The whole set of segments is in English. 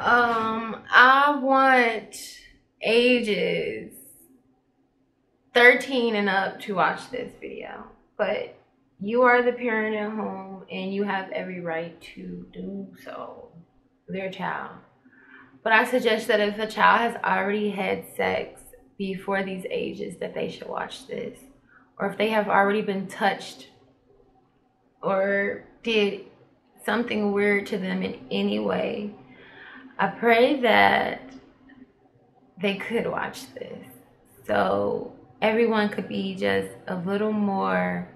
I want ages 13 and up to watch this video, but you are the parent at home and you have every right to do so. Their child. But I suggest that if a child has already had sex before these ages, that they should watch this. Or if they have already been touched or did something weird to them in any way, I pray that they could watch this. So everyone could be just a little more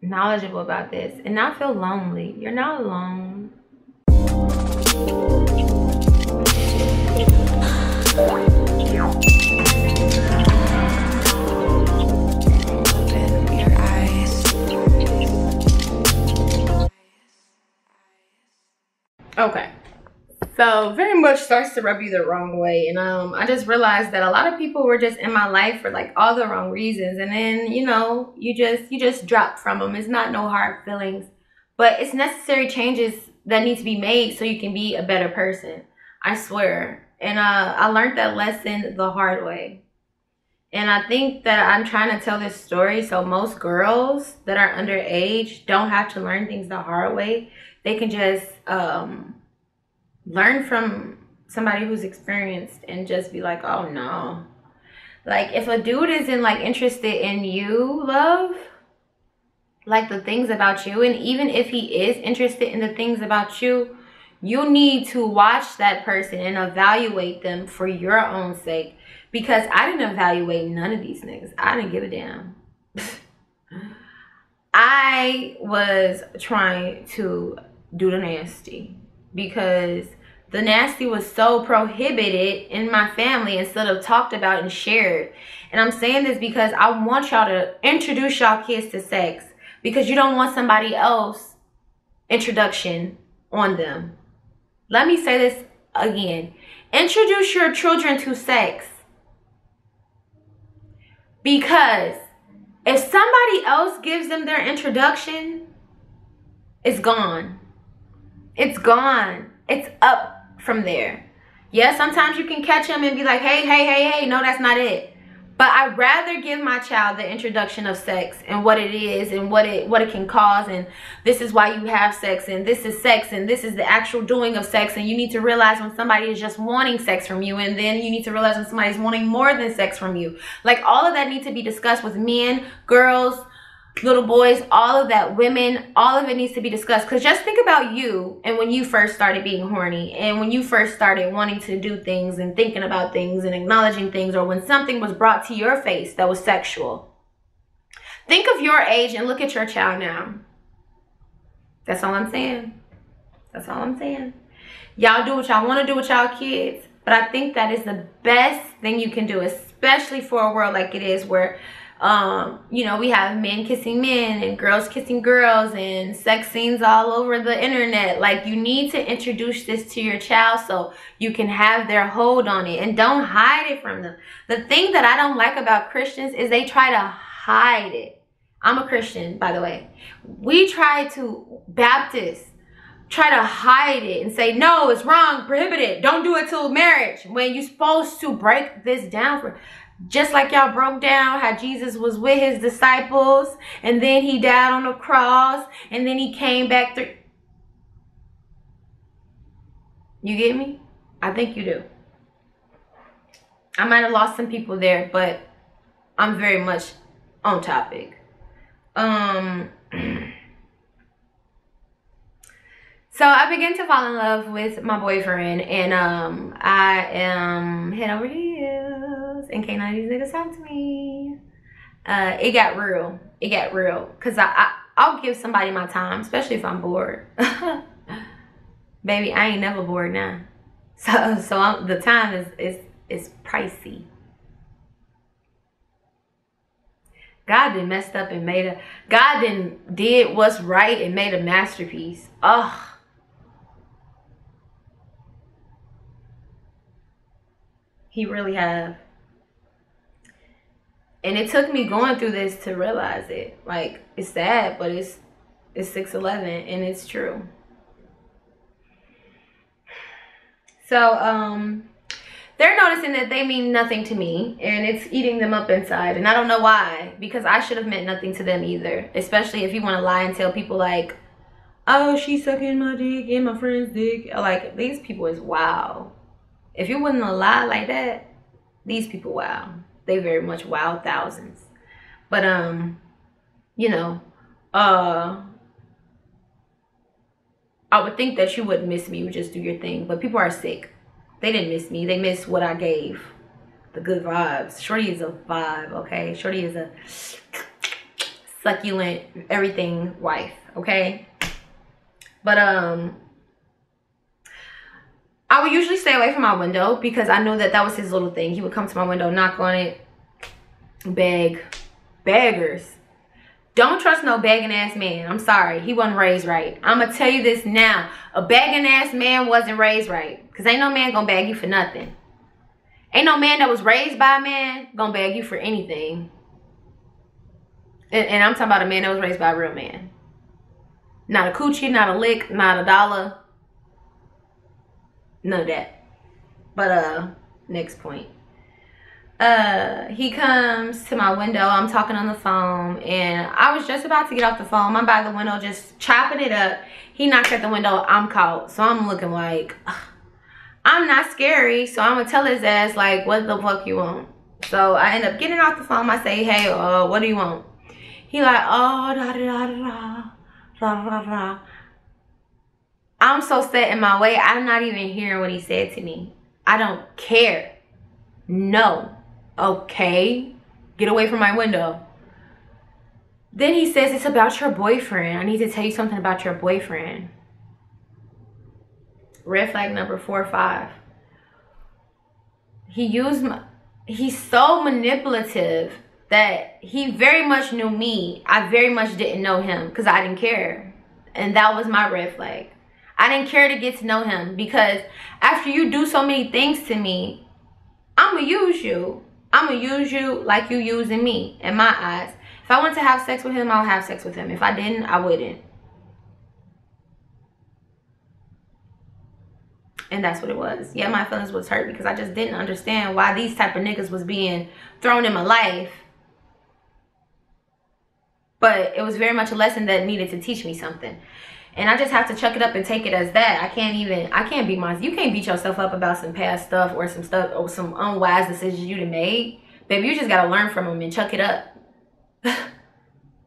knowledgeable about this and not feel lonely. You're not alone. Okay, so very much starts to rub you the wrong way, and I just realized that a lot of people were just in my life for like all the wrong reasons, and then you just drop from them. It's not no hard feelings, but it's necessary changes that need to be made so you can be a better person. I swear. And I learned that lesson the hard way. And I think that I'm trying to tell this story so most girls that are underage don't have to learn things the hard way. They can just learn from somebody who's experienced and just be like, oh no. Like if a dude isn't like interested in you, love, like the things about you, and even if he is interested in the things about you, you need to watch that person and evaluate them for your own sake. Because I didn't evaluate none of these niggas. I didn't give a damn. I was trying to do the nasty because the nasty was so prohibited in my family instead of talked about and shared. And I'm saying this because I want y'all to introduce y'all kids to sex, because you don't want somebody else introduction on them. Let me say this again. Introduce your children to sex. Because if somebody else gives them their introduction, it's gone. It's gone. It's up from there. Yeah, sometimes you can catch them and be like, hey. No, that's not it. But I'd rather give my child the introduction of sex and what it is and what it can cause, and this is why you have sex, and this is sex, and this is the actual doing of sex, and you need to realize when somebody is just wanting sex from you, and then you need to realize when somebody's wanting more than sex from you. Like all of that needs to be discussed with men, girls, little boys, all of that, women, all of it needs to be discussed. Because just think about you and when you first started being horny and when you first started wanting to do things and thinking about things and acknowledging things, or when something was brought to your face that was sexual. Think of your age and look at your child now. That's all I'm saying. That's all I'm saying. Y'all do what y'all want to do with y'all kids, but I think that is the best thing you can do, especially for a world like it is where we have men kissing men and girls kissing girls and sex scenes all over the internet. Like, you need to introduce this to your child so you can have their hold on it, and don't hide it from them. The thing that I don't like about Christians is they try to hide it. I'm a Christian, by the way. Baptists try to hide it and say, no, it's wrong, prohibited, don't do it till marriage, when you're supposed to break this down for. Just like y'all broke down how Jesus was with his disciples, and then he died on the cross, and then he came back through. You get me? I think you do. I might have lost some people there, but I'm very much on topic. So I began to fall in love with my boyfriend, and I am head over heels, and can't none of these niggas talk to me. It got real. It got real, cause I'll give somebody my time, especially if I'm bored. Baby, I ain't never bored now. So the time is pricey. God done messed up and God done did what's right and made a masterpiece. Ugh. He really have. And it took me going through this to realize it. Like, it's sad, but it's 6'11", and it's true. So they're noticing that they mean nothing to me, and it's eating them up inside. And I don't know why, because I should have meant nothing to them either. Especially if you want to lie and tell people like, oh, she's sucking my dick and my friend's dick. Like, these people is wow. If you wouldn't lie like that, these people wow. They very much wow thousands. But you know, I would think that you wouldn't miss me. You would just do your thing. But people are sick. They didn't miss me. They missed what I gave. The good vibes. Shorty is a vibe, okay? Shorty is a succulent everything wife, okay? But I would usually stay away from my window because I knew that that was his little thing. He would come to my window, knock on it, beg. Beggars. Don't trust no begging ass man. I'm sorry. He wasn't raised right. I'm going to tell you this now. A begging ass man wasn't raised right. Because ain't no man going to beg you for nothing. Ain't no man that was raised by a man going to beg you for anything. And I'm talking about a man that was raised by a real man. Not a coochie, not a lick, not a dollar. None of that. But next point. He comes to my window. I'm talking on the phone, and I was just about to get off the phone. I'm by the window just chopping it up. He knocks at the window. I'm caught. So I'm looking like, ugh. I'm not scary, so I'm gonna tell his ass like, what the fuck you want? So I end up getting off the phone. I say, hey, what do you want? He like, oh, da da da da da da da. I'm so set in my way, I'm not even hearing what he said to me. I don't care. No. Okay, get away from my window. Then he says, it's about your boyfriend. I need to tell you something about your boyfriend. Red flag number 4 or 5. He's so manipulative that he very much knew me. I very much didn't know him because I didn't care. And that was my red flag. I didn't care to get to know him because after you do so many things to me, I'm going to use you. I'm going to use you like you using me in my eyes. If I want to have sex with him, I'll have sex with him. If I didn't, I wouldn't. And that's what it was. Yeah, my feelings was hurt because I just didn't understand why these type of niggas was being thrown in my life. But it was very much a lesson that needed to teach me something. And I just have to chuck it up and take it as that. I can't you can't beat yourself up about some past stuff or some stuff or some unwise decisions you done made. Baby, you just got to learn from them and chuck it up.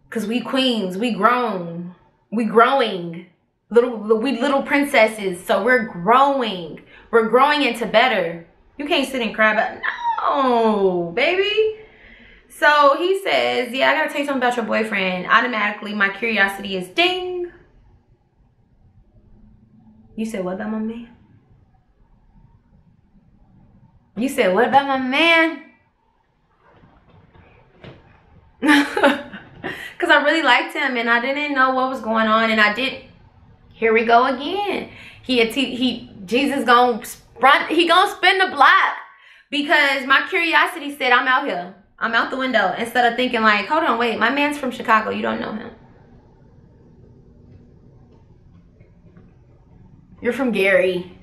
Because we queens, we grown, we growing. We little princesses, so we're growing. We're growing into better. You can't sit and cry about, no, baby. So he says, yeah, I got to tell you something about your boyfriend. Automatically, my curiosity is ding. You said, what about my man? You said, what about my man? Because I really liked him and I didn't know what was going on. And I did. Here we go again. Jesus gonna spin the block. Because my curiosity said, I'm out here. I'm out the window. Instead of thinking like, hold on, wait. My man's from Chicago. You don't know him. You're from Gary.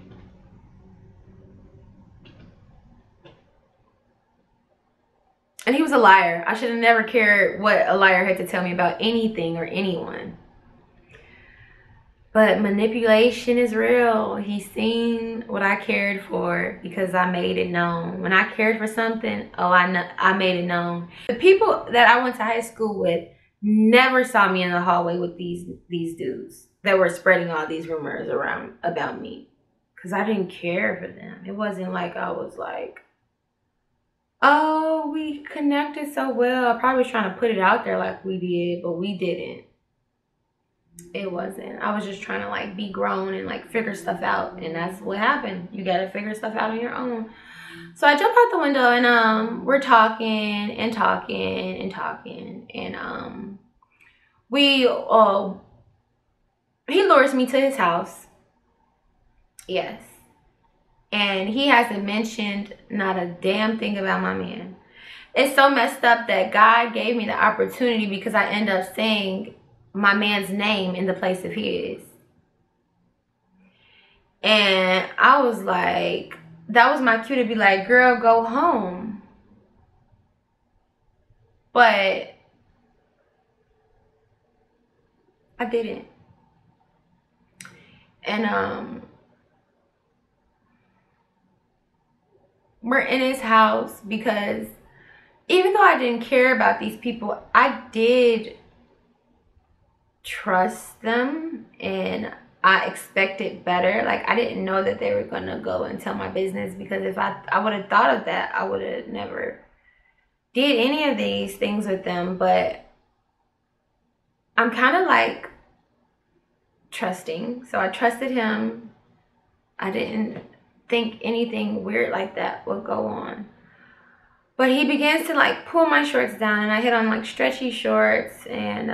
And he was a liar. I should have never cared what a liar had to tell me about anything or anyone. But manipulation is real. He's seen what I cared for because I made it known. When I cared for something, I made it known. The people that I went to high school with never saw me in the hallway with these dudes that were spreading all these rumors around about me. Because I didn't care for them. It wasn't like I was like, oh, we connected so well. I probably was trying to put it out there like we did, but we didn't. It wasn't. I was just trying to like be grown and like figure stuff out. And that's what happened. You got to figure stuff out on your own. So I jump out the window and we're talking and talking and talking. And he lures me to his house. Yes. And he hasn't mentioned not a damn thing about my man. It's so messed up that God gave me the opportunity because I end up saying my man's name in the place of his. And I was like, that was my cue to be like, girl, go home. But I didn't. And we're in his house because even though I didn't care about these people, I did trust them and I expected better. Like, I didn't know that they were gonna go and tell my business, because if I would have thought of that, I would have never did any of these things with them. But I'm kind of like trusting. So I trusted him. I didn't think anything weird like that would go on. But he begins to like pull my shorts down, and I hit on like stretchy shorts, and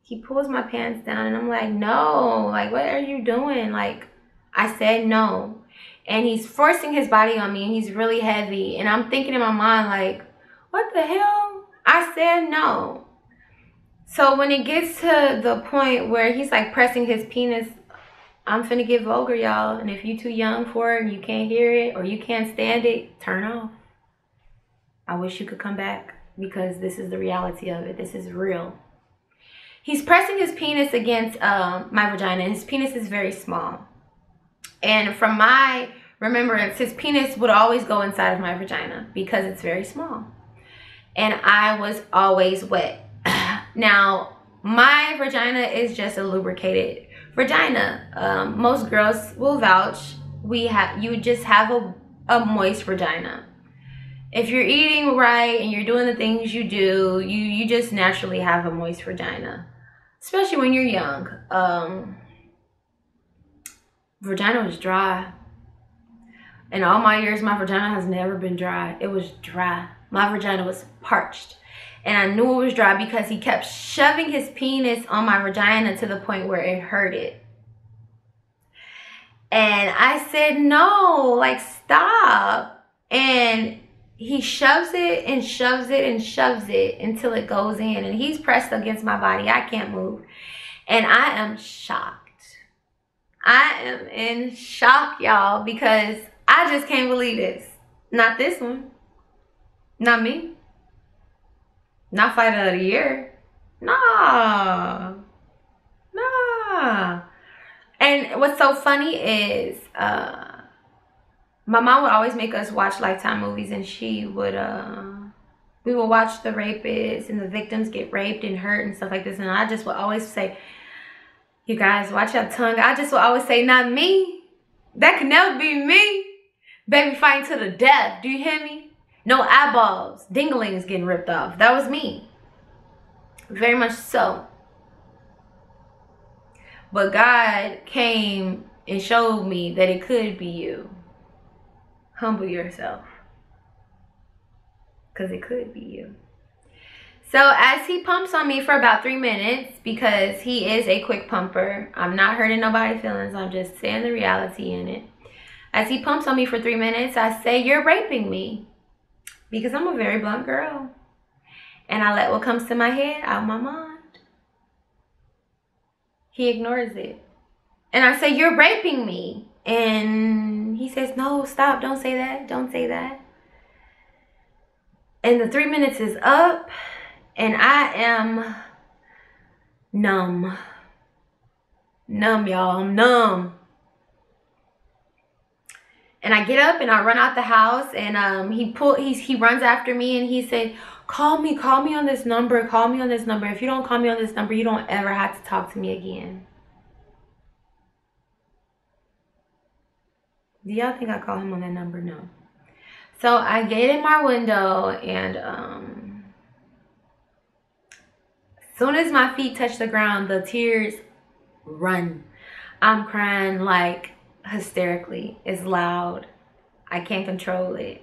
he pulls my pants down, and I'm like, no, like, what are you doing? Like, I said no. And he's forcing his body on me, and he's really heavy. And I'm thinking in my mind, like, what the hell? I said no. So when it gets to the point where he's like pressing his penis, I'm finna get vulgar, y'all. And if you too young for it and you can't hear it or you can't stand it, turn off. I wish you could come back, because this is the reality of it. This is real. He's pressing his penis against my vagina. His penis is very small. And from my remembrance, his penis would always go inside of my vagina because it's very small. And I was always wet. Now, my vagina is just a lubricated vagina. Most girls will vouch. You just have a moist vagina. If you're eating right and you're doing the things you do, you just naturally have a moist vagina. Especially when you're young. Vagina was dry. In all my years, my vagina has never been dry. It was dry. My vagina was parched. And I knew it was dry because he kept shoving his penis on my vagina to the point where it hurted. And I said, no, like, stop. And he shoves it and shoves it and shoves it until it goes in. And he's pressed against my body. I can't move. And I am shocked. I am in shock, y'all, because I just can't believe this. Not this one. Not me. Not fight of the year. Nah. Nah. And what's so funny is my mom would always make us watch Lifetime movies, and she would we would watch the rapists and the victims get raped and hurt and stuff like this. And I just would always say, you guys, watch your tongue. I just would always say, not me. That could never be me. Baby fighting to the death. Do you hear me? No eyeballs, dinglings getting ripped off. That was me. Very much so. But God came and showed me that it could be you. Humble yourself. Because it could be you. So as he pumps on me for about 3 minutes, because he is a quick pumper. I'm not hurting nobody's feelings. I'm just saying the reality in it. As he pumps on me for 3 minutes, I say, you're raping me. Because I'm a very blunt girl. And I let what comes to my head out of my mind. He ignores it. And I say, you're raping me. And he says, no, stop. Don't say that. Don't say that. And the 3 minutes is up. And I am numb. Numb, y'all. I'm numb. And I get up and I run out the house, and he runs after me, and he said, call me on this number, call me on this number. If you don't call me on this number, you don't ever have to talk to me again. Do y'all think I call him on that number? No. So I get in my window, and as soon as my feet touch the ground, the tears run. I'm crying like hysterically. It's loud. I can't control it.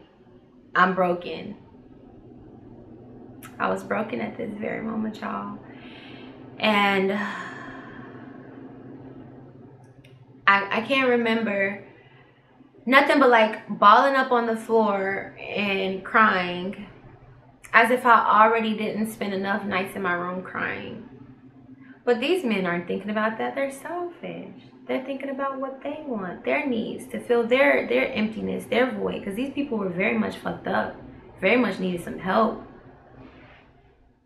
I'm broken. I was broken at this very moment, y'all. And I can't remember nothing but like balling up on the floor and crying, as if I already didn't spend enough nights in my room crying. But these men aren't thinking about that. They're selfish. They're thinking about what they want, their needs, to fill their emptiness, their void. Because these people were very much fucked up, very much needed some help.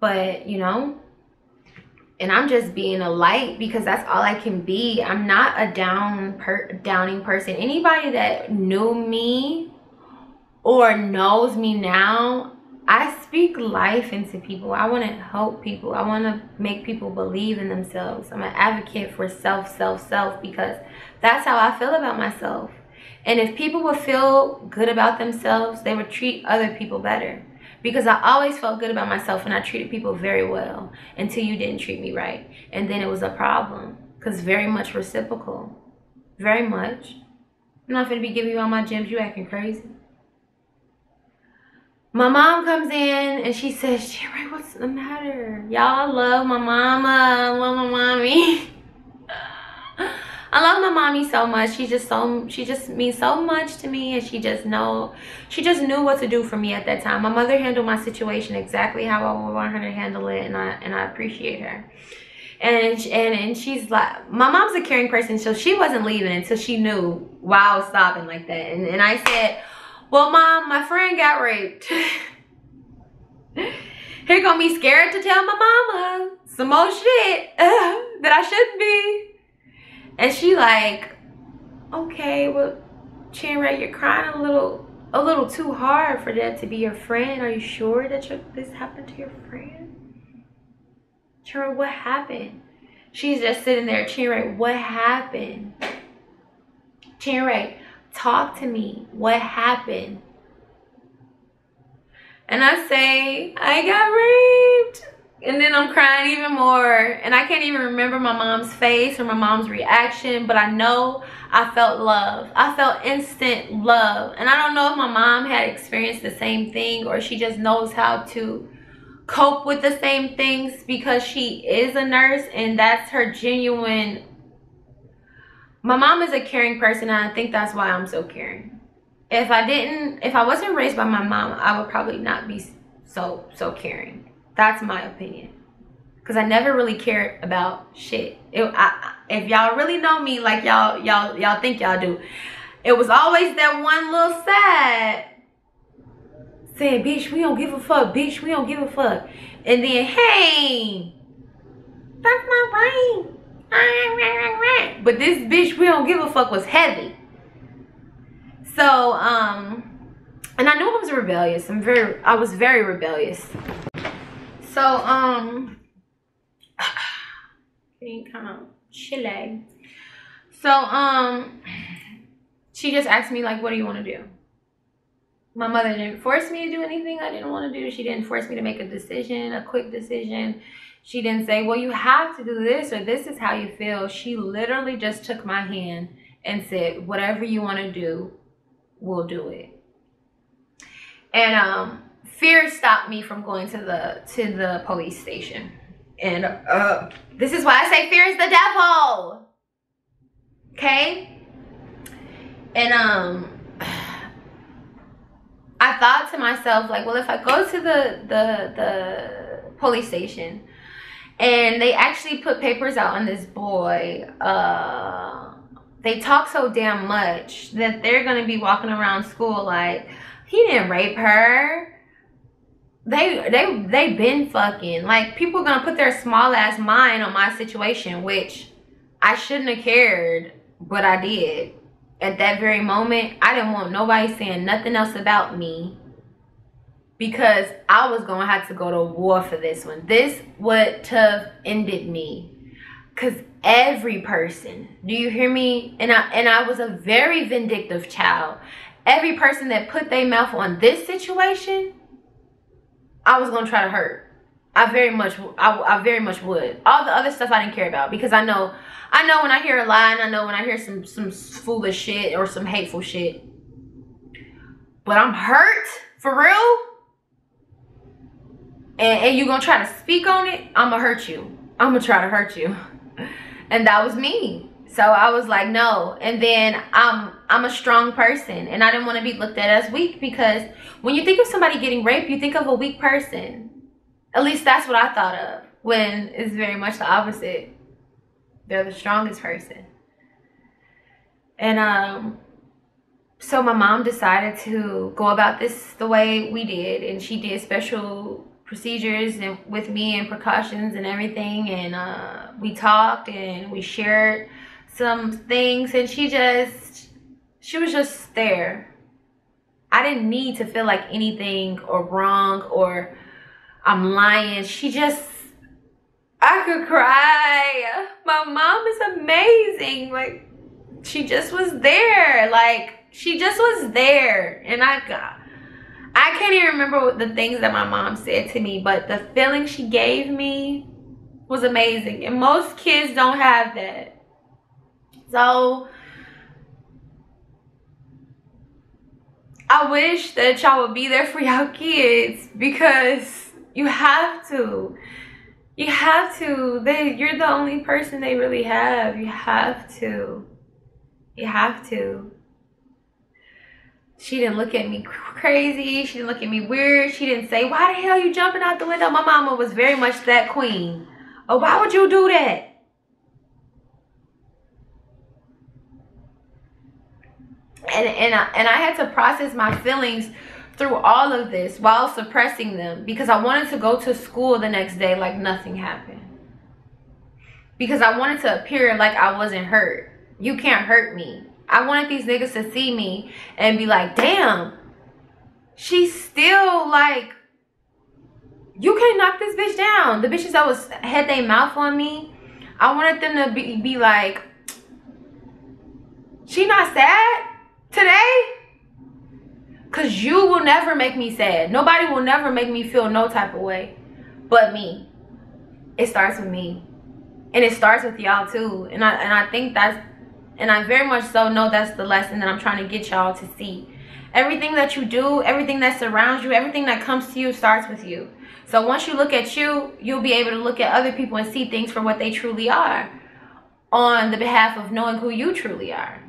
But, you know, and I'm just being a light because that's all I can be. I'm not a downing person. Anybody that knew me or knows me now, I speak life into people. I want to help people. I want to make people believe in themselves. I'm an advocate for self, because that's how I feel about myself. And if people would feel good about themselves, they would treat other people better. Because I always felt good about myself and I treated people very well until you didn't treat me right. And then it was a problem. Because very much reciprocal. Very much. I'm not going to be giving you all my gems. You acting crazy. My mom comes in and she says, Jerry, what's the matter? Y'all, love my mama. I love my mommy. I love my mommy so much. She just means so much to me, and she just knew what to do for me at that time. My mother handled my situation exactly how I would want her to handle it, and I appreciate her. And she's like, my mom's a caring person, so she wasn't leaving until she knew why I was stopping like that. And I said, well, Mom, my friend got raped. Here gonna be scared to tell my mama some more shit that I shouldn't be. And she like, okay, well, Chinray, you're crying a little too hard for that to be your friend. Are you sure that this happened to your friend? Chinray, what happened? She's just sitting there, Chinray, what happened? Chinray, talk to me. What happened? And I say, I got raped. And then I'm crying even more. And I can't even remember my mom's face or my mom's reaction. But I know I felt love. I felt instant love. And I don't know if my mom had experienced the same thing, or she just knows how to cope with the same things because she is a nurse. And that's her genuine. My mom is a caring person, and I think that's why I'm so caring. If I wasn't raised by my mom, I would probably not be so caring. That's my opinion. Because I never really cared about shit. If y'all really know me like y'all think y'all do, it was always that one little side saying, bitch, we don't give a fuck. Bitch, we don't give a fuck. And then, hey, that's my brain. But this bitch, we don't give a fuck was heavy. So, and I knew I was rebellious. I was very rebellious. So, getting kind of chilly. So, she just asked me, like, what do you want to do? My mother didn't force me to do anything I didn't want to do. She didn't force me to make a decision, a quick decision. She didn't say, well, you have to do this, or this is how you feel. She literally just took my hand and said, whatever you want to do, we'll do it. And fear stopped me from going to the police station. And this is why I say fear is the devil. Okay? And I thought to myself, like, well, if I go to the police station and they actually put papers out on this boy, they talk so damn much that they're gonna be walking around school like, he didn't rape her. They been fucking. Like, people are gonna put their small ass mind on my situation, which I shouldn't have cared, but I did. At that very moment, I didn't want nobody saying nothing else about me, because I was gonna have to go to war for this one. This would have ended me. Cause every person, do you hear me? And I was a very vindictive child. Every person that put their mouth on this situation, I was gonna try to hurt. I very much would. All the other stuff I didn't care about, because I know when I hear a lie, and I know when I hear some foolish shit or some hateful shit. But I'm hurt for real, and you gonna try to speak on it, I'm gonna hurt you. I'm gonna try to hurt you. And that was me. So I was like, no. And then I'm a strong person, and I didn't want to be looked at as weak, because when you think of somebody getting raped, you think of a weak person. At least that's what I thought of, when it's very much the opposite. They're the strongest person. And so my mom decided to go about this the way we did, and she did special procedures and with me and precautions and everything. And we talked and we shared some things, and she was just there. I didn't need to feel like anything or wrong or I'm lying. I could cry. My mom is amazing. Like, she just was there. Like, she just was there. And I can't even remember the things that my mom said to me, but the feeling she gave me was amazing. And most kids don't have that. So I wish that y'all would be there for y'all kids, because you have to. You have to. You're the only person they really have. You have to. You have to. She didn't look at me crazy. She didn't look at me weird. She didn't say, why the hell are you jumping out the window? My mama was very much that queen. Oh, why would you do that? And I had to process my feelings through all of this while suppressing them, because I wanted to go to school the next day like nothing happened. Because I wanted to appear like I wasn't hurt. You can't hurt me. I wanted these niggas to see me and be like, damn, she's still like, you can't knock this bitch down. The bitches that had their mouth on me, I wanted them to be like, she not sad today? Because you will never make me sad. Nobody will never make me feel no type of way but me. It starts with me. And it starts with y'all too. And I think and I very much so know that's the lesson that I'm trying to get y'all to see. Everything that you do, everything that surrounds you, everything that comes to you starts with you. So once you look at you, you'll be able to look at other people and see things for what they truly are, on the behalf of knowing who you truly are.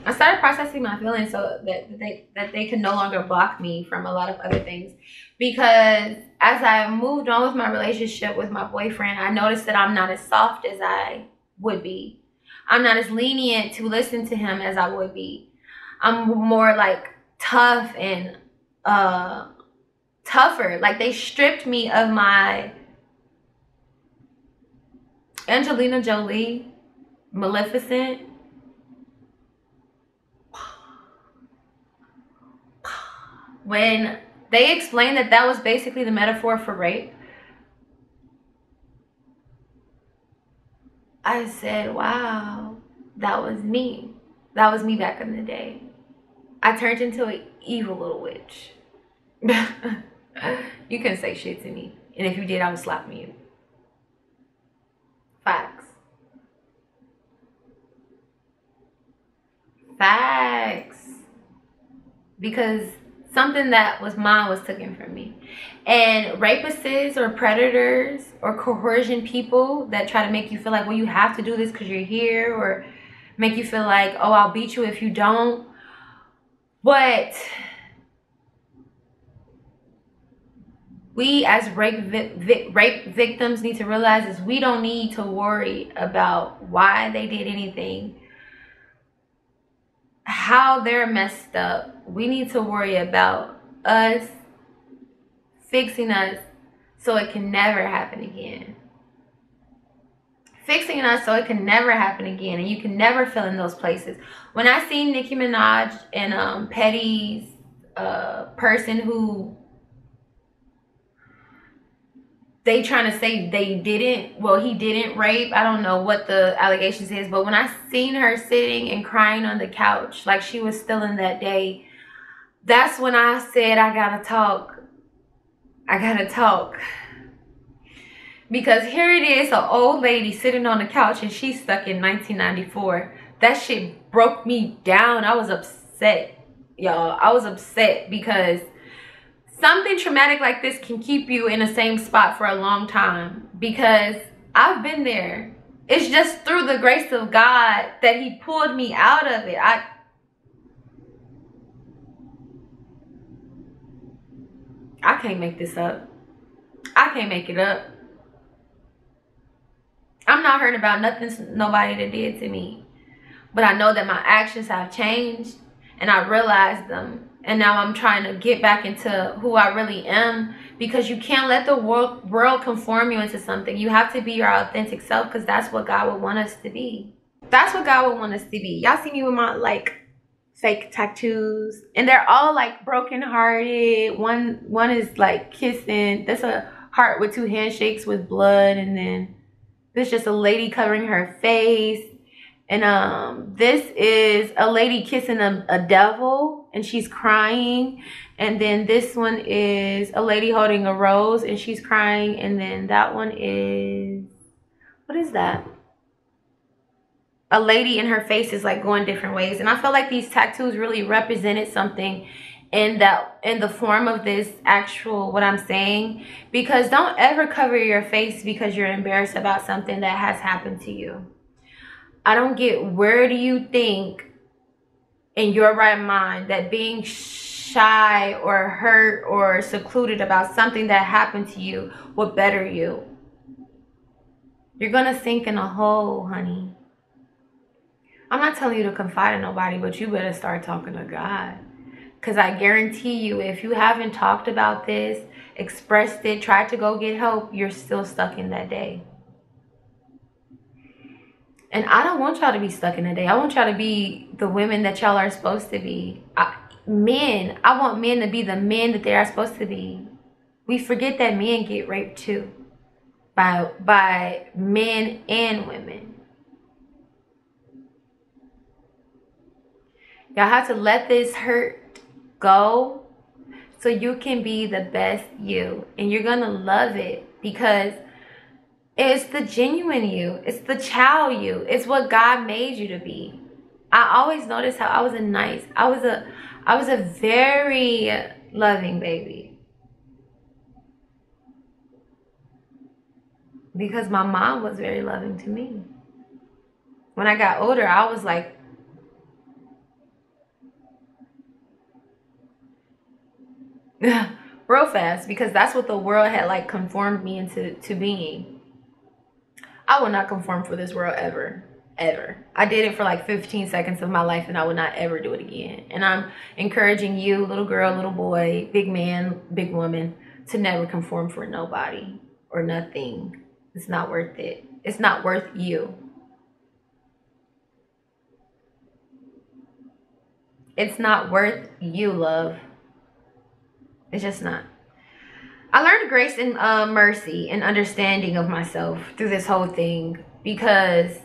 I started processing my feelings so that they could no longer block me from a lot of other things. Because as I moved on with my relationship with my boyfriend, I noticed that I'm not as soft as I would be. I'm not as lenient to listen to him as I would be. I'm more like tough and tougher. Like, they stripped me of my Angelina Jolie, Maleficent. When they explained that was basically the metaphor for rape, I said, wow, that was me. That was me back in the day. I turned into an evil little witch. You couldn't say shit to me. And if you did, I would slap you. Facts. Facts. Because something that was mine was taken from me. And rapists or predators or coercion people that try to make you feel like, well, you have to do this because you're here, or make you feel like, oh, I'll beat you if you don't. What we as rape victims need to realize is we don't need to worry about why they did anything, how they're messed up. We need to worry about us fixing us so it can never happen again. Fixing us so it can never happen again, and you can never fill in those places. When I seen Nicki Minaj and Petty's person who they trying to say they didn't, well, he didn't rape. I don't know what the allegations is, but when I seen her sitting and crying on the couch like she was still in that day, that's when I said, I gotta talk. I gotta talk. Because here it is, an old lady sitting on the couch and she's stuck in 1994. That shit broke me down. I was upset, y'all. I was upset because something traumatic like this can keep you in the same spot for a long time. Because I've been there. It's just through the grace of God that he pulled me out of it. I can't make this up. I can't make it up. I'm not hurting about nothing nobody that did to me. But I know that my actions have changed, and I realized them. And now I'm trying to get back into who I really am, because you can't let the world conform you into something. You have to be your authentic self, because that's what God would want us to be. That's what God would want us to be. Y'all see me with my like fake tattoos, and they're all like broken hearted. One is like kissing. That's a heart with 2 handshakes with blood, and then there's just a lady covering her face. And this is a lady kissing a devil, and she's crying. And then this one is a lady holding a rose, and she's crying. And then that one is, what is that? A lady, and her face is like going different ways. And I feel like these tattoos really represented something in the form of this actual, what I'm saying. Because don't ever cover your face because you're embarrassed about something that has happened to you. I don't get, where do you think in your right mind that being shy or hurt or secluded about something that happened to you would better you? You're gonna sink in a hole, honey. I'm not telling you to confide in nobody, but you better start talking to God. Because I guarantee you, if you haven't talked about this, expressed it, tried to go get help, you're still stuck in that day. And I don't want y'all to be stuck in a day. I want y'all to be the women that y'all are supposed to be. I want men to be the men that they are supposed to be. We forget that men get raped too. By men and women. Y'all have to let this hurt go so you can be the best you. And you're going to love it, because it's the genuine you. It's the child you. It's what God made you to be. I always noticed how I was a very loving baby. Because my mom was very loving to me. When I got older, I was like, real fast, because that's what the world had like conformed me into being. I will not conform for this world ever. I did it for like 15 seconds of my life, and I would not ever do it again. And I'm encouraging you, little girl, little boy, big man, big woman, to never conform for nobody or nothing. It's not worth it. It's not worth you. It's not worth you, love. It's just not. I learned grace and mercy and understanding of myself through this whole thing, because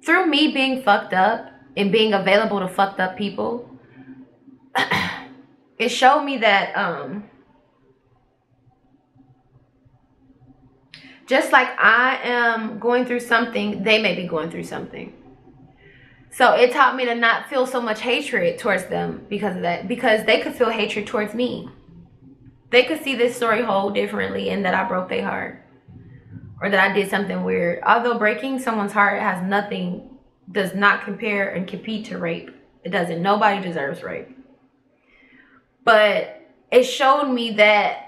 through me being fucked up and being available to fucked up people, it showed me that just like I am going through something, they may be going through something. So it taught me to not feel so much hatred towards them because of that, because they could feel hatred towards me. They could see this story whole differently, and that I broke their heart, or that I did something weird. Although breaking someone's heart does not compare and compete to rape. It doesn't. Nobody deserves rape. But it showed me that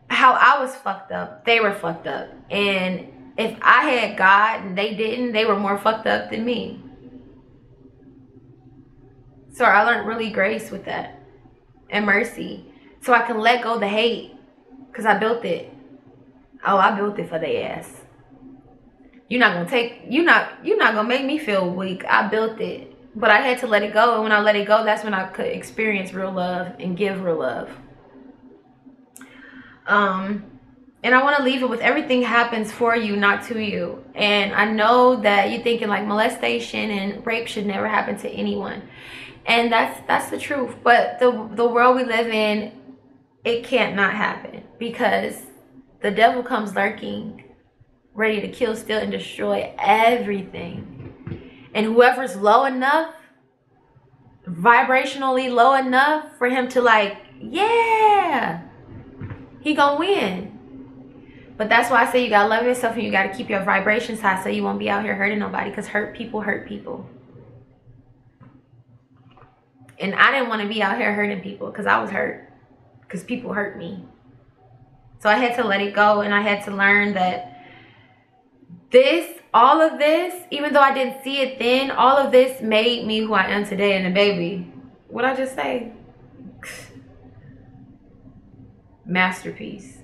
how I was fucked up, they were fucked up. And if I had God and they didn't, they were more fucked up than me. So I learned really grace with that, and mercy. So I can let go the hate, because I built it. Oh, I built it for their ass. You're not gonna make me feel weak. I built it. But I had to let it go. And when I let it go, that's when I could experience real love and give real love. And I want to leave it with, everything happens for you, not to you. And I know that you're thinking like molestation and rape should never happen to anyone. And that's the truth. But the world we live in, it can't not happen, because the devil comes lurking, ready to kill, steal, and destroy everything. And whoever's low enough, vibrationally low enough for him to like, yeah, he gonna win. But that's why I say you gotta love yourself, and you gotta keep your vibrations high so you won't be out here hurting nobody, because hurt people hurt people. And I didn't want to be out here hurting people, because I was hurt, because people hurt me. So I had to let it go, and I had to learn that this all of this, even though I didn't see it then, all of this made me who I am today. And the baby, what'd I just say? Masterpiece.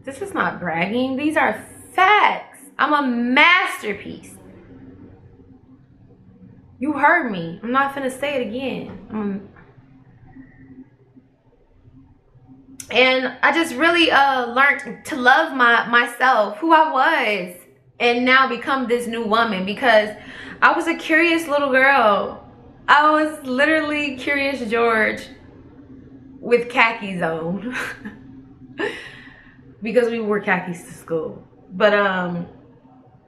This is not bragging. These are facts. I'm a masterpiece. You heard me. I'm not finna say it again. And I just really learned to love myself, who I was, and now become this new woman, because I was a curious little girl. I was literally Curious George with khakis on. Because we wore khakis to school. But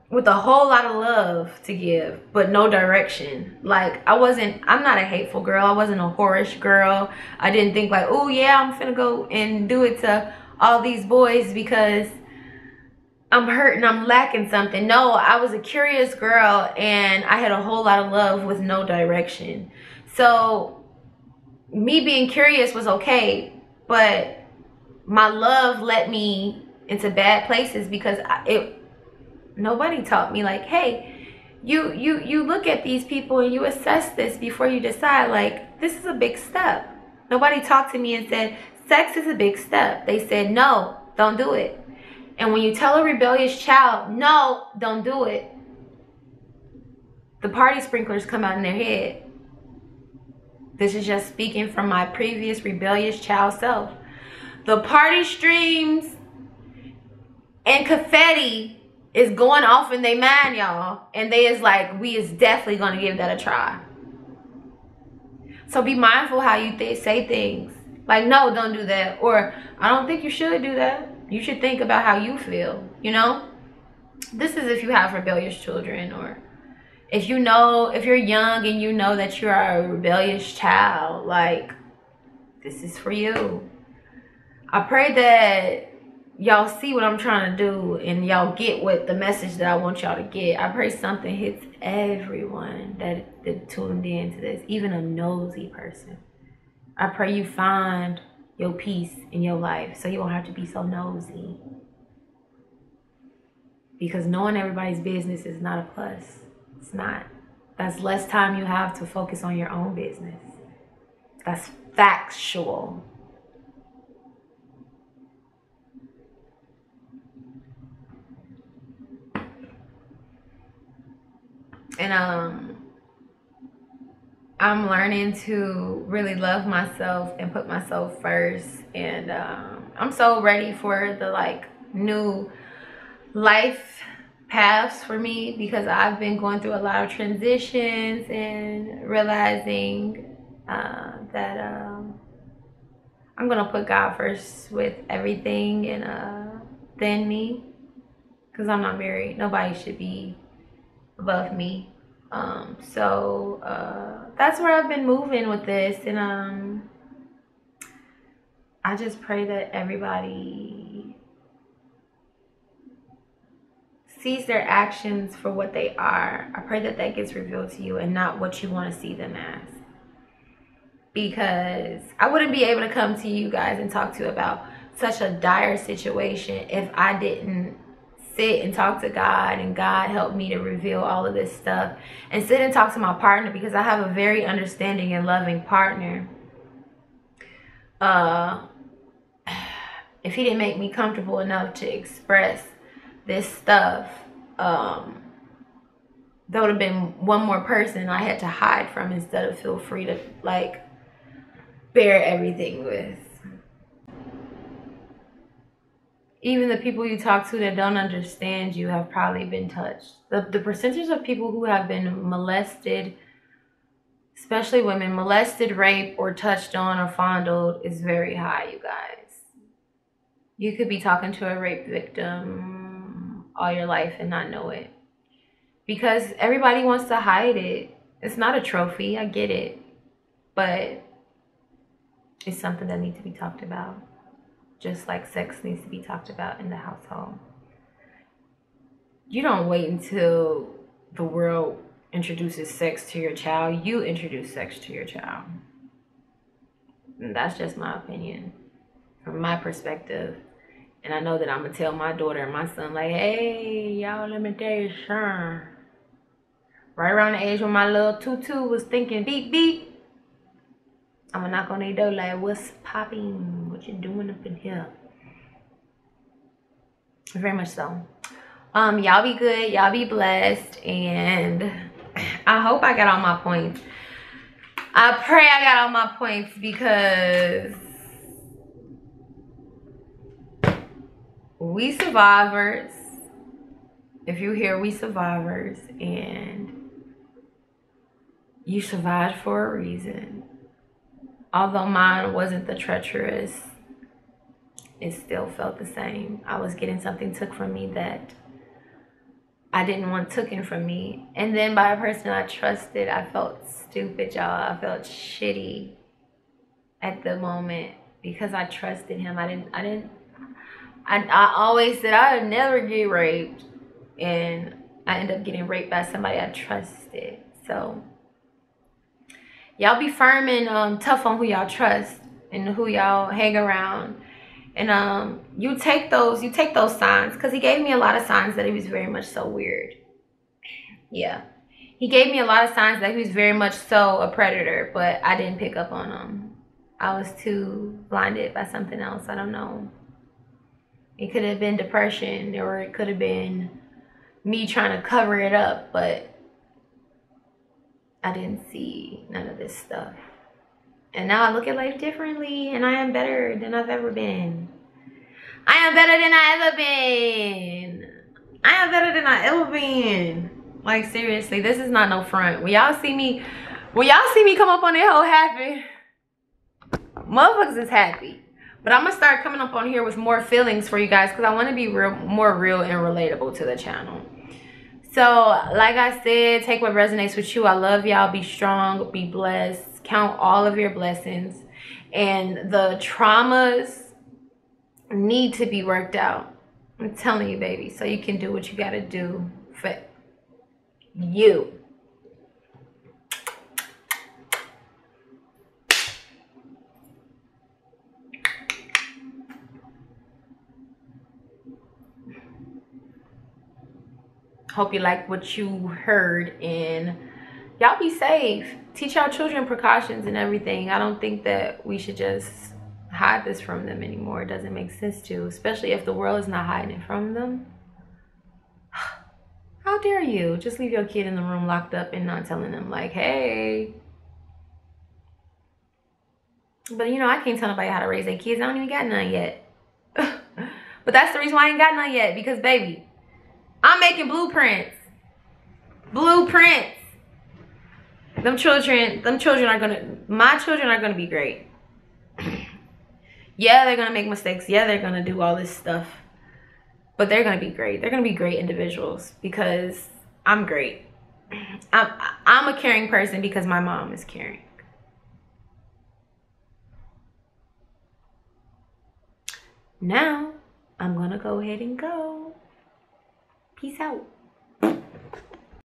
with a whole lot of love to give, but no direction. Like, I'm not a hateful girl. I wasn't a whorish girl. I didn't think like, oh yeah, I'm finna go and do it to all these boys because I'm hurt and I'm lacking something. No, I was a curious girl, and I had a whole lot of love with no direction. So me being curious was okay, but my love led me into bad places because nobody taught me like, hey, you look at these people and you assess this before you decide. Like, this is a big step. Nobody talked to me and said sex is a big step. They said, no, don't do it. And when you tell a rebellious child, no, don't do it, the party sprinklers come out in their head. This is just speaking from my previous rebellious child self. The party streams and confetti is going off in their mind, y'all. And they is like, we is definitely going to give that a try. So be mindful how you say things. Like, no, don't do that. Or, I don't think you should do that. You should think about how you feel, you know? This is if you have rebellious children, or if you know, if you're young and you know that you are a rebellious child, like, this is for you. I pray that y'all see what I'm trying to do and y'all get what the message that I want y'all to get. I pray something hits everyone that tuned in to this, even a nosy person. I pray you find your peace in your life so you won't have to be so nosy. Because knowing everybody's business is not a plus. It's not. That's less time you have to focus on your own business. That's factual. And I'm learning to really love myself and put myself first. And I'm so ready for the like new life paths for me, because I've been going through a lot of transitions and realizing that I'm gonna put God first with everything, and then me, because I'm not married. Nobody should be above me. So that's where I've been moving with this, and I just pray that everybody sees their actions for what they are. I pray that that gets revealed to you and not what you want to see them as. Because I wouldn't be able to come to you guys and talk to you about such a dire situation if I didn't sit and talk to God, and God helped me to reveal all of this stuff, and sit and talk to my partner, because I have a very understanding and loving partner. If he didn't make me comfortable enough to express this stuff, there would have been one more person I had to hide from instead of feel free to like bear everything with. Even the people you talk to that don't understand you have probably been touched. The percentage of people who have been molested, especially women, molested, raped, or touched on or fondled is very high, you guys. You could be talking to a rape victim all your life and not know it. Because everybody wants to hide it. It's not a trophy, I get it. But it's something that needs to be talked about. Just like sex needs to be talked about in the household. You don't wait until the world introduces sex to your child. You introduce sex to your child. And that's just my opinion. From my perspective, And I know that I'm going to tell my daughter and my son, like, hey, y'all, let me tell you something. Right around the age when my little tutu was thinking beep, beep, I'm going to knock on their door like, what's popping? What you doing up in here? Very much so. Y'all be good. Y'all be blessed. And I hope I got all my points. I pray I got all my points because we survivors. If you hear we survivors and you survived for a reason. Although mine wasn't the treacherous, it still felt the same. I was getting something took from me that I didn't want taken from me. And then by a person I trusted, I felt stupid, y'all. I felt shitty at the moment because I trusted him. I always said I'd never get raped. And I ended up getting raped by somebody I trusted. So y'all be firm and tough on who y'all trust and who y'all hang around. And you take those signs, because he gave me a lot of signs that he was very much so weird. Yeah, he gave me a lot of signs that he was very much so a predator, but I didn't pick up on them. I was too blinded by something else. I don't know. It could have been depression, or it could have been me trying to cover it up, but I didn't see none of this stuff. And now I look at life differently, and I am better than I've ever been. I am better than I ever been. I am better than I ever been. Like, seriously, this is not no front. When y'all see me come up on that whole happy, motherfuckers is happy. But I'm gonna start coming up on here with more feelings for you guys, because I want to be more real and relatable to the channel. So, like I said, take what resonates with you. I love y'all. Be strong. Be blessed. Count all of your blessings. And the traumas need to be worked out. I'm telling you, baby. So you can do what you got to do for you. Hope you like what you heard, and y'all be safe. Teach our children precautions and everything. I don't think that we should just hide this from them anymore. It doesn't make sense to, especially if the world is not hiding it from them. How dare you just leave your kid in the room locked up and not telling them, like, hey. But you know, I can't tell nobody how to raise their kids. I don't even got none yet. But that's the reason why I ain't got none yet, because baby, I'm making blueprints. Blueprints. My children are gonna be great. Yeah, they're gonna make mistakes. Yeah, they're gonna do all this stuff. But they're gonna be great. They're gonna be great individuals because I'm great. I'm a caring person because my mom is caring. Now, I'm gonna go ahead and go. Peace out.